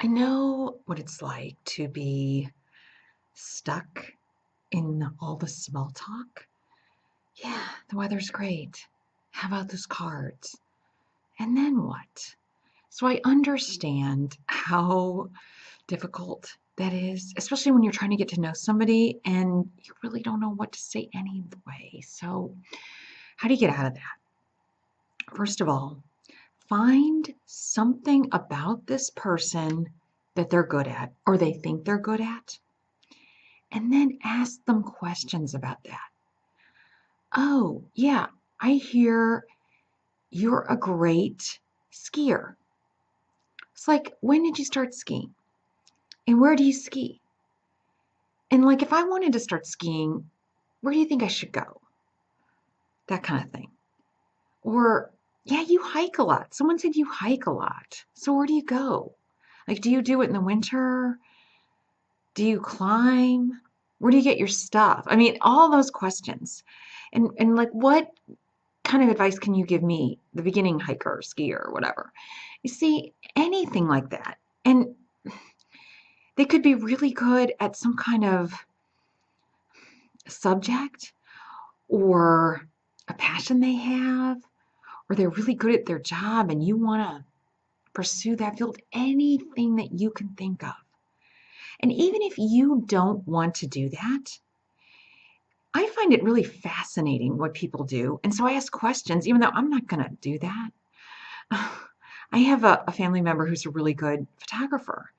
I know what it's like to be stuck in all the small talk. Yeah, the weather's great. How about those cards? And then what? So I understand how difficult that is, especially when you're trying to get to know somebody and you really don't know what to say anyway. So, how do you get out of that? First of all, find something about this person that they're good at or they think they're good at, and then ask them questions about that. Oh, yeah, I hear you're a great skier. It's like, when did you start skiing? And where do you ski? And like, if I wanted to start skiing, where do you think I should go? That kind of thing. Or, yeah, you hike a lot. Someone said you hike a lot. So where do you go? Like, do you do it in the winter? Do you climb? Where do you get your stuff? I mean, all those questions. And like, what kind of advice can you give me, the beginning hiker, skier, or whatever? You see, anything like that. And they could be really good at some kind of subject or a passion they have, or they're really good at their job and you want to pursue that field, anything that you can think of. And even if you don't want to do that, I find it really fascinating what people do. And so I ask questions, even though I'm not going to do that. I have a family member who's a really good photographer,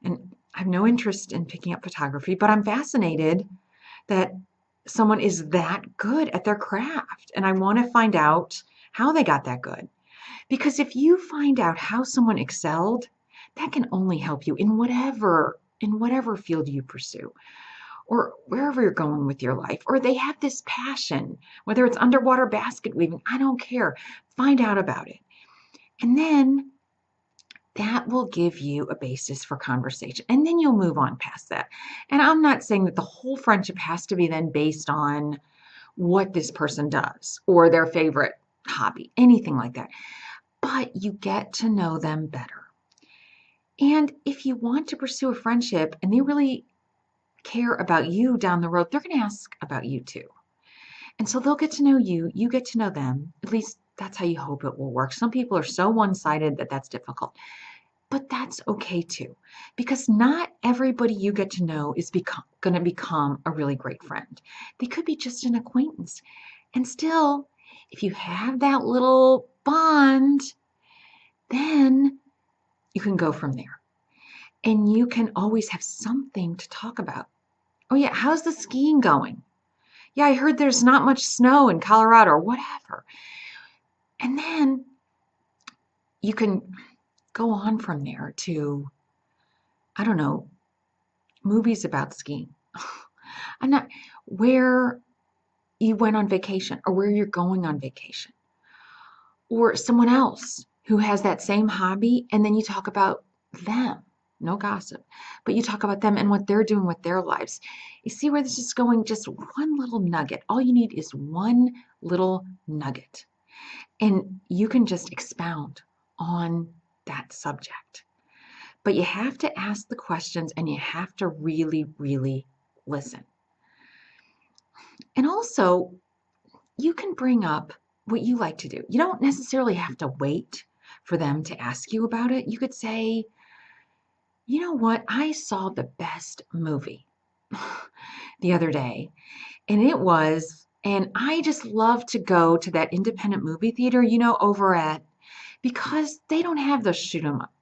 and I have no interest in picking up photography, but I'm fascinated that someone is that good at their craft. And I want to find out how they got that good. Because if you find out how someone excelled, that can only help you in whatever field you pursue or wherever you're going with your life. Or they have this passion, whether it's underwater basket weaving, I don't care. Find out about it. And then that will give you a basis for conversation. And then you'll move on past that. And I'm not saying that the whole friendship has to be then based on what this person does or their favorite hobby, anything like that. But you get to know them better. And if you want to pursue a friendship and they really care about you down the road, they're going to ask about you too. And so they'll get to know you, you get to know them. At least that's how you hope it will work. Some people are so one sided that that's difficult. But that's okay too, because not everybody you get to know is going to become a really great friend. They could be just an acquaintance. And still, if you have that little bond, then you can go from there. And you can always have something to talk about. Oh, yeah, how's the skiing going? Yeah, I heard there's not much snow in Colorado or whatever. And then you can go on from there to, I don't know, movies about skiing. I'm not where you went on vacation or where you're going on vacation, or someone else who has that same hobby, and then you talk about them. No gossip, but you talk about them and what they're doing with their lives. You see where this is going? Just one little nugget. All you need is one little nugget, and you can just expound on that subject. But you have to ask the questions and you have to really, really listen. And also, you can bring up what you like to do. You don't necessarily have to wait for them to ask you about it. You could say, you know what? I saw the best movie the other day, and I just love to go to that independent movie theater, over at, because they don't have those shoot 'em up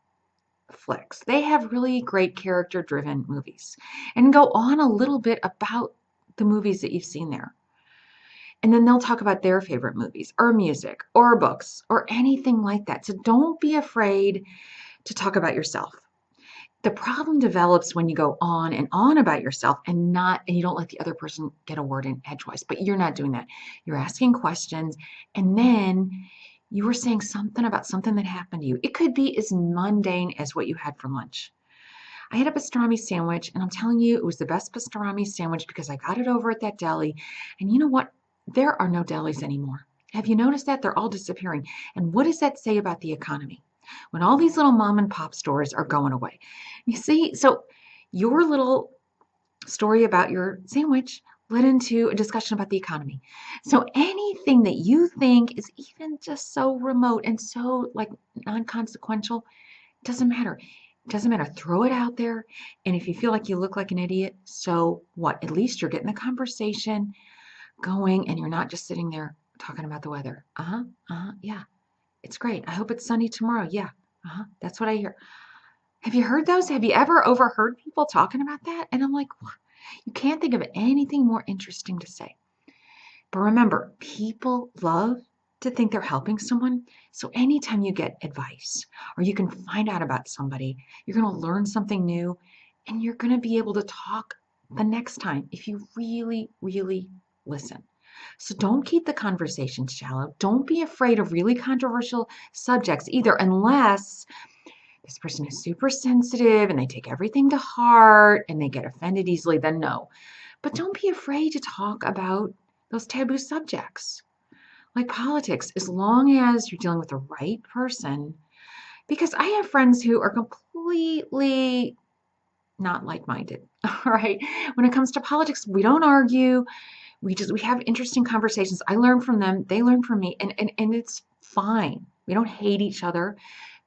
flicks. They have really great character driven movies, and go on a little bit about the movies that you've seen there. And then they'll talk about their favorite movies or music or books or anything like that. So don't be afraid to talk about yourself. The problem develops when you go on and on about yourself and you don't let the other person get a word in edgewise. But you're not doing that. You're asking questions, and then you were saying something about something that happened to you. It could be as mundane as what you had for lunch. I had a pastrami sandwich, and I'm telling you, it was the best pastrami sandwich because I got it over at that deli. And you know what? There are no delis anymore. Have you noticed that? They're all disappearing. And what does that say about the economy? when all these little mom and pop stores are going away. You see, so your little story about your sandwich led into a discussion about the economy. So anything that you think is even just so remote and so like non-consequential, doesn't matter. Doesn't matter. Throw it out there. And if you feel like you look like an idiot, so what? At least you're getting the conversation going and you're not just sitting there talking about the weather. Yeah. It's great. I hope it's sunny tomorrow. Yeah. That's what I hear. Have you heard those? Have you ever overheard people talking about that? And I'm like, you can't think of anything more interesting to say. But remember, people love to think they're helping someone. So anytime you get advice or you can find out about somebody, you're going to learn something new and you're going to be able to talk the next time if you really, really listen. So don't keep the conversation shallow. Don't be afraid of really controversial subjects either, unless this person is super sensitive and they take everything to heart and they get offended easily, then no. But don't be afraid to talk about those taboo subjects like politics, as long as you're dealing with the right person. Because I have friends who are completely not like-minded. All right. When it comes to politics, we don't argue. We have interesting conversations. I learn from them, they learn from me, and it's fine. We don't hate each other.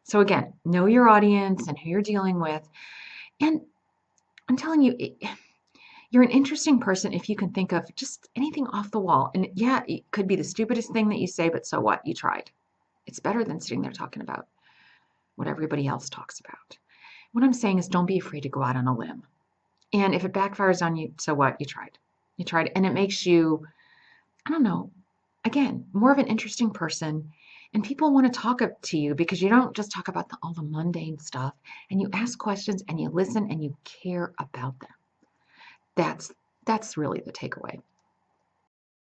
So again, know your audience and who you're dealing with. And I'm telling you, you're an interesting person if you can think of just anything off the wall. And yeah, it could be the stupidest thing that you say, but so what? You tried. It's better than sitting there talking about what everybody else talks about. What I'm saying is don't be afraid to go out on a limb. And if it backfires on you, so what? You tried. You tried. And it makes you, I don't know, again, more of an interesting person. And people want to talk to you because you don't just talk about all the mundane stuff, and you ask questions and you listen and you care about them. That's really the takeaway.